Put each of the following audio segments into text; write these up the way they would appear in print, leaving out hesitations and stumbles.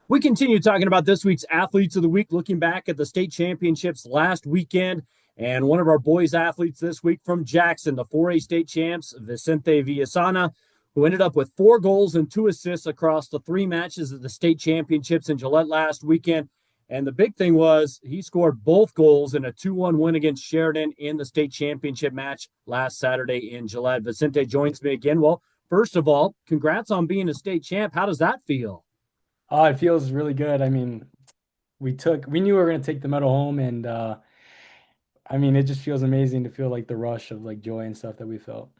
We continue talking about this week's Athletes of the Week, looking back at the state championships last weekend. And one of our boys' athletes this week from Jackson, the 4A state champs, Vicente Villasana, who ended up with 4 goals and 2 assists across the 3 matches of the state championships in Gillette last weekend. And the big thing was he scored both goals in a 2-1 win against Sheridan in the state championship match last Saturday in Gillette. Vicente joins me again. Well, first of all, congrats on being a state champ. How does that feel? Oh, it feels really good. I mean, we knew we were gonna take the medal home, and I mean, it just feels amazing to feel like the rush of like joy and stuff that we felt.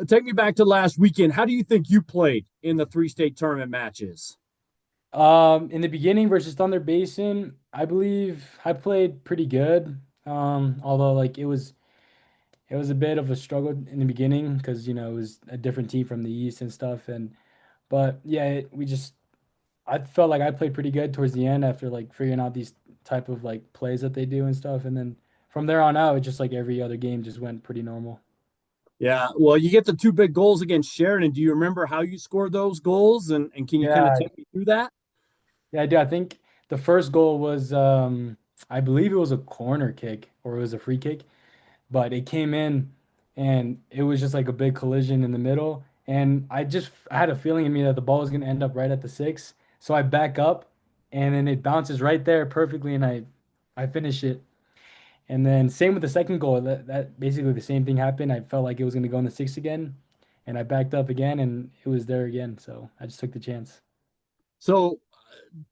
Take me back to last weekend. How do you think you played in the 3 state tournament matches? In the beginning versus Thunder Basin, I believe I played pretty good. Although like it was a bit of a struggle in the beginning because it was a different team from the East and stuff, and but yeah, I felt like I played pretty good towards the end after like figuring out these type of like plays that they do and stuff, and then from there on out, it just like every other game just went pretty normal. Yeah, well, you get the 2 big goals against Sheridan. Do you remember how you scored those goals? And can you kind of Yeah, take me through that? yeah, I do. I think the first goal was I believe it was a corner kick or it was a free kick, but it came in and it was just like a big collision in the middle. And I had a feeling in me that the ball was gonna end up right at the six. So I back up and then it bounces right there perfectly and I finish it. And then same with the second goal. That basically the same thing happened. I felt like it was gonna go in the six again, and I backed up again, and it was there again. So I just took the chance. So,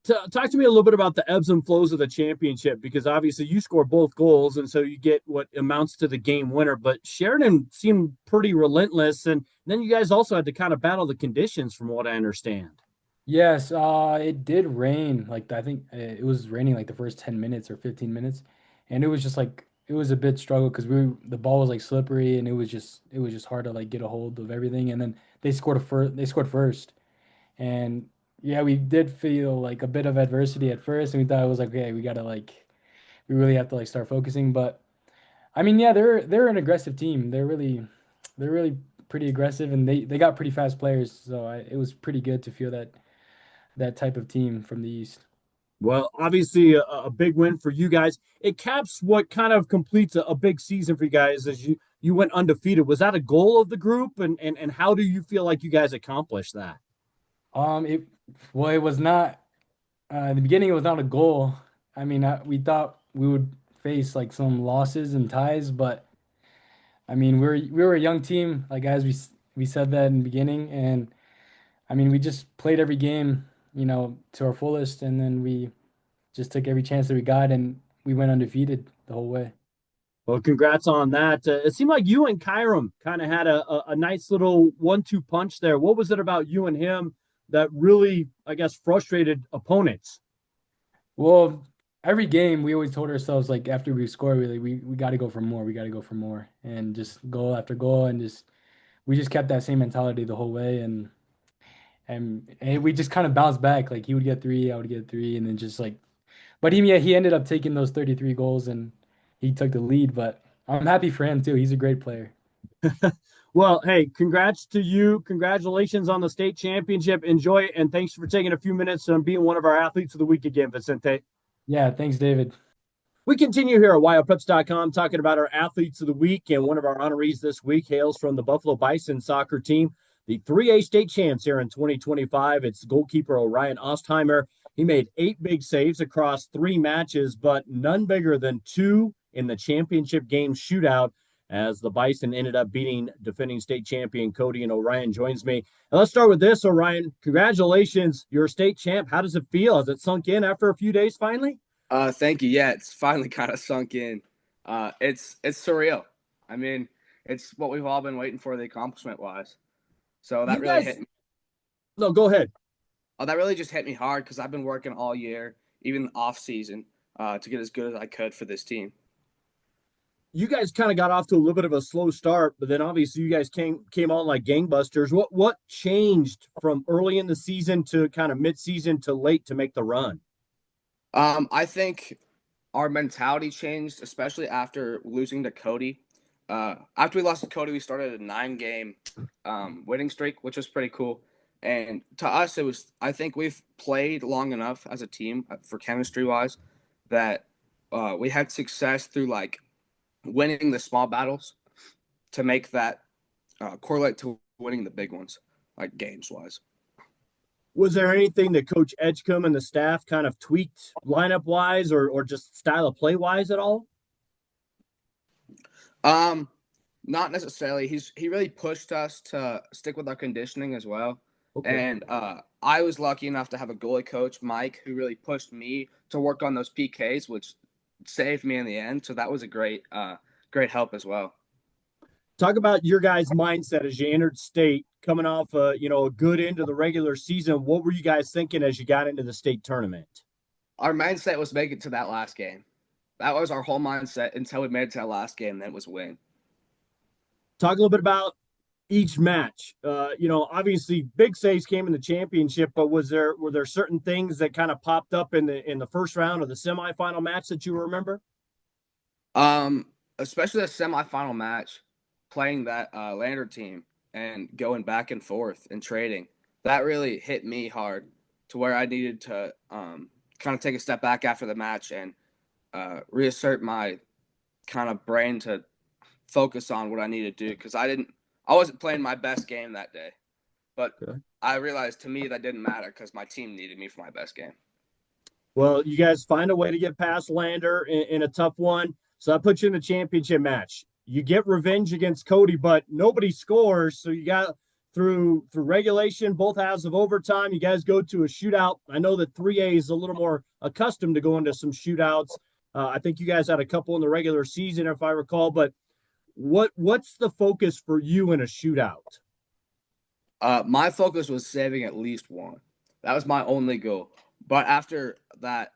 talk to me a little bit about the ebbs and flows of the championship because obviously you score both goals, and so you get what amounts to the game winner. But Sheridan seemed pretty relentless, and then you guys also had to kind of battle the conditions, from what I understand. Yes, it did rain. Like I think it was raining like the first 10 minutes or 15 minutes, and it was just like it was a bit struggle because the ball was like slippery and it was just hard to like get a hold of everything. And then they scored first, and yeah, we did feel like a bit of adversity at first, and we thought it was like okay, we really have to like start focusing. But I mean, yeah, they're an aggressive team. They're really pretty aggressive, and they got pretty fast players. So it was pretty good to feel that type of team from the East. Well, obviously a big win for you guys. It caps what kind of completes a big season for you guys as you went undefeated. Was that a goal of the group, and how do you feel like you guys accomplished that? It well, it was not in the beginning. It was not a goal. I mean, we thought we would face like some losses and ties, but I mean, we were a young team, like as we said that in the beginning, and I mean, we just played every game, to our fullest, and then we just took every chance that we got, and we went undefeated the whole way. Well, congrats on that. It seemed like you and Kyram kind of had a nice little 1-2 punch there. What was it about you and him that really, I guess, frustrated opponents? Well, every game we always told ourselves like after we score, we got to go for more. We got to go for more, and just goal after goal, and just we just kept that same mentality the whole way, and we just kind of bounced back. Like he would get three, I would get three, and then just like, but yeah, he ended up taking those 33 goals and he took the lead. But I'm happy for him too. He's a great player. Well, hey, congrats to you. Congratulations on the state championship. Enjoy it. And thanks for taking a few minutes and being one of our athletes of the week again, Vicente. Yeah, thanks, David. We continue here at Wyopreps.com talking about our athletes of the week. And one of our honorees this week hails from the Buffalo Bison soccer team, the 3A state champs here in 2025. It's goalkeeper Orion Ostheimer. He made 8 big saves across 3 matches, but none bigger than 2 in the championship game shootout as the Bison ended up beating defending state champion Cody, and Orion joins me. And let's start with this, Orion. Congratulations. You're a state champ. How does it feel? Has it sunk in after a few days finally? Thank you. Yeah, it's finally kind of sunk in. It's surreal. I mean, it's what we've all been waiting for, the accomplishment wise. So that You really guys, hit me. no, go ahead. Oh, that really just hit me hard because I've been working all year, even off season, to get as good as I could for this team. You guys kind of got off to a little bit of a slow start, but then obviously you guys came on like gangbusters. What changed from early in the season to kind of mid season to late to make the run? I think our mentality changed, especially after losing to Cody. After we lost to Cody, we started a 9 game winning streak, which was pretty cool. And to us, I think we've played long enough as a team for chemistry wise that we had success through like winning the small battles to make that correlate to winning the big ones, like games wise. Was there anything that Coach Edgecombe and the staff kind of tweaked lineup wise or just style of play wise at all? Um, Not necessarily. He really pushed us to stick with our conditioning as well. Okay. And I was lucky enough to have a goalie coach, Mike, who really pushed me to work on those PKs, which saved me in the end. So that was a great help as well. Talk about your guys' mindset as you entered state, coming off a good end of the regular season. What were you guys thinking as you got into the state tournament? Our mindset was make it to that last game. That was our whole mindset until we made it to that last game. Then it was win. Talk a little bit about each match. Obviously big saves came in the championship, but were there certain things that kind of popped up in the first round of the semifinal match that you remember? Especially the semifinal match, playing that Lander team and going back and forth and trading. That really hit me hard to where I needed to kind of take a step back after the match and reassert my kind of brain to focus on what I need to do because I wasn't playing my best game that day, but okay. I realized to me that didn't matter because my team needed me for my best game. Well, you guys find a way to get past Lander in a tough one, so that puts you in the championship match. You get revenge against Cody, but nobody scores, so you got through regulation, both halves of overtime. You guys go to a shootout. I know that 3A is a little more accustomed to going to some shootouts. I think you guys had a couple in the regular season, if I recall, but what's the focus for you in a shootout? My focus was saving at least one. That was my only goal. But after that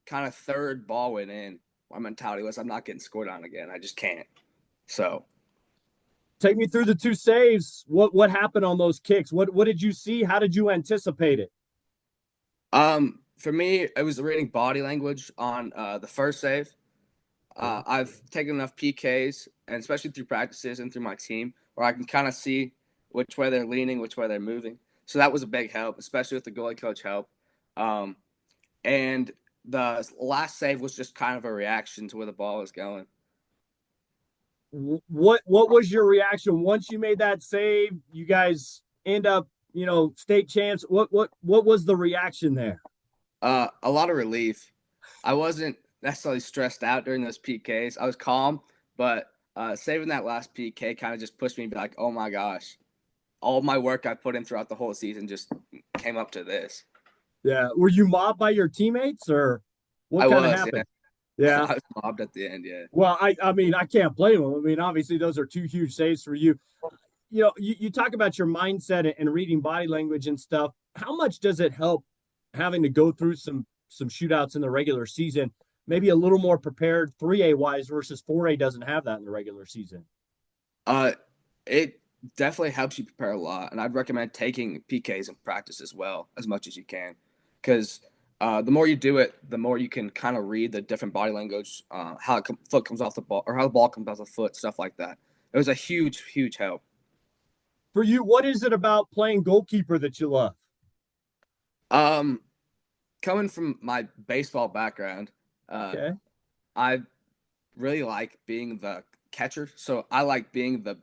kind of third ball went in, my mentality was I'm not getting scored on again. I just can't. So take me through the two saves. What happened on those kicks? What did you see? How did you anticipate it? For me, it was reading body language on the first save. I've taken enough PKs, and especially through practices and through my team, where I can kind of see which way they're leaning, which way they're moving. So that was a big help, especially with the goalie coach help. And the last save was just kind of a reaction to where the ball was going. What was your reaction once you made that save? You guys end up, state champs. What was the reaction there? A lot of relief. I wasn't necessarily stressed out during those PKs. I was calm, but saving that last PK kind of just pushed me to be like, oh my gosh, all my work I put in throughout the whole season just came up to this. Yeah. Were you mobbed by your teammates or what kind of happened? Yeah. I was mobbed at the end, yeah. Well, I mean, I can't blame them. I mean, obviously those are two huge saves for you. You talk about your mindset and reading body language and stuff. How much does it help having to go through some shootouts in the regular season, maybe a little more prepared 3A wise versus 4A doesn't have that in the regular season? It definitely helps you prepare a lot, and I'd recommend taking PKs in practice as well as much as you can, because the more you do it, the more you can kind of read the different body language, how foot comes off the ball or how the ball comes off the foot, stuff like that. It was a huge help. For you, what is it about playing goalkeeper that you love? Coming from my baseball background, okay. I really like being the catcher. So I like being the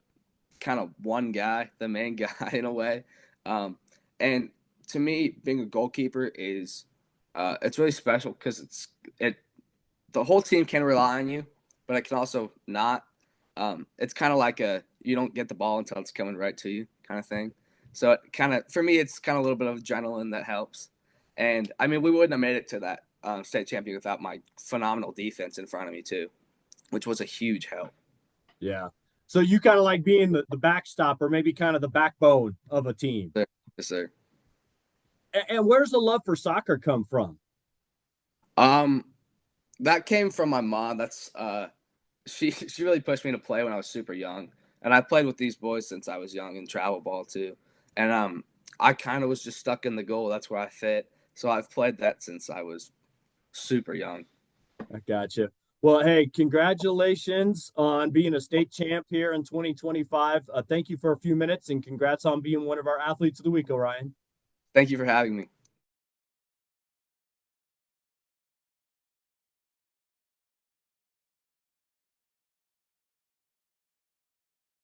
kind of one guy, the main guy in a way. And to me, being a goalkeeper is it's really special because the whole team can rely on you, but it can also not. It's kind of like you don't get the ball until it's coming right to you kind of thing. So it kind of, for me, it's kind of a little bit of adrenaline that helps. And I mean, we wouldn't have made it to that state champion without my phenomenal defense in front of me too, which was a huge help. Yeah. So you kind of like being the backstop or maybe kind of the backbone of a team. Yes, sir. And where's the love for soccer come from? That came from my mom. That's she really pushed me to play when I was super young, and I played with these boys since I was young in travel ball too. And I kind of was just stuck in the goal. That's where I fit. So I've played that since I was super young. I gotcha. Well, hey, congratulations on being a state champ here in 2025. Thank you for a few minutes and congrats on being one of our athletes of the week, Orion. Thank you for having me.